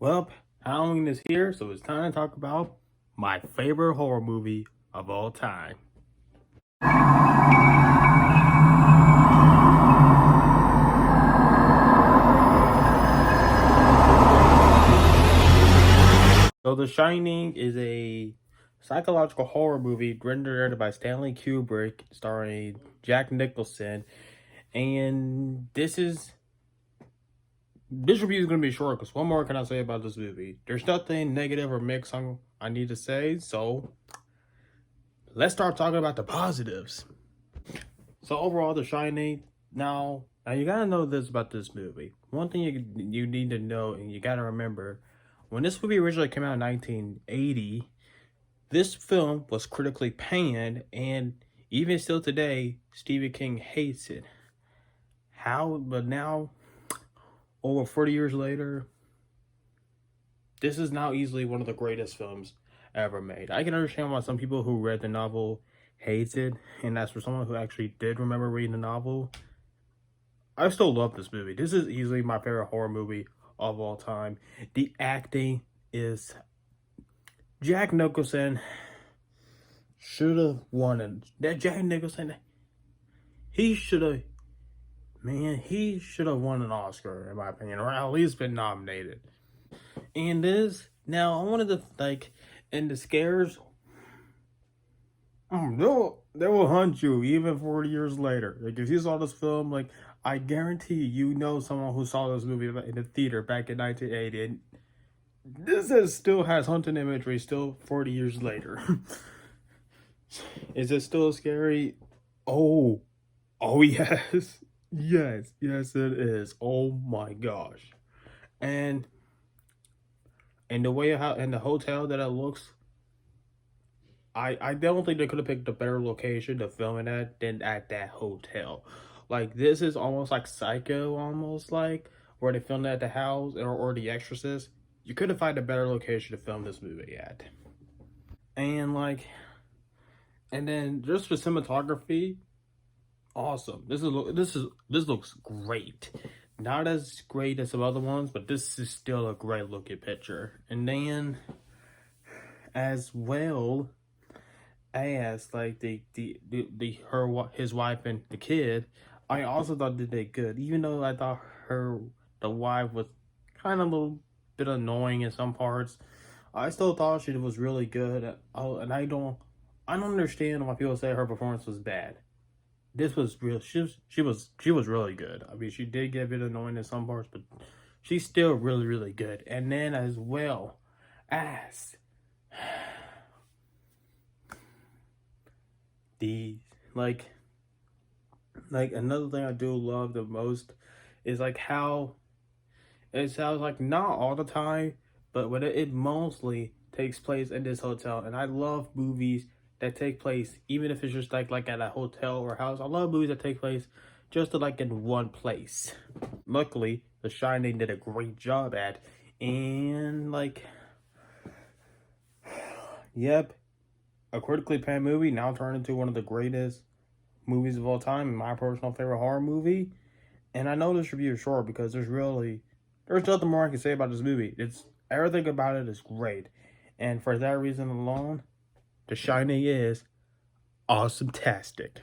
Well, Halloween is here, so it's time to talk about my favorite horror movie of all time. So, The Shining is a psychological horror movie written and directed by Stanley Kubrick, starring Jack Nicholson. And this review is going to be short because what more can I say about this movie? There's nothing negative or mixed I need to say, so let's start talking about the positives. So overall, The Shining. Now you gotta know this about this movie. One thing you need to know and you gotta remember, when this movie originally came out in 1980, this film was critically panned, and even still today, Stephen King hates it. How? But now, over 40 years later, this is now easily one of the greatest films ever made. I can understand why some people who read the novel hates it, and as for someone who actually did remember reading the novel, I still love this movie. This is easily my favorite horror movie of all time. The acting is Jack Nicholson should have won it. That Jack Nicholson, he should have, he should have won an Oscar in my opinion, or at least been nominated. And this now I wanted to and the scares. They will hunt you even 40 years later. Like if you saw this film, I guarantee you know someone who saw this movie in the theater back in 1980. And still has haunting imagery still 40 years later. Is it still scary? Oh, yes. Yes, it is. Oh my gosh. And the way how and the hotel that it looks, I don't think they could have picked a better location to film it at than at that hotel. Like this is almost like Psycho, almost like where they filmed at the house or The Exorcist. You couldn't find a better location to film this movie at. And and then just for cinematography, awesome. This looks great. Not as great as some other ones, but this is still a great looking picture. And then as well as his wife and the kid, I also thought they did good. Even though I thought the wife was kind of a little bit annoying in some parts, I still thought she was really good. And I don't understand why people say her performance was bad. This was real. She was really good. I mean, she did get a bit annoying in some parts, but she's still really good. And then as well as the another thing I do love the most is how it sounds like not all the time, but when it mostly takes place in this hotel. And I love movies that take place even if it's just like at a hotel or house. I love movies that take place just in one place. Luckily, The Shining did a great job at, and yep, a critically panned movie now turned into one of the greatest movies of all time and my personal favorite horror movie. And I know this review is short because there's nothing more I can say about this movie. It's everything about it is great. And for that reason alone, The Shining is awesome-tastic.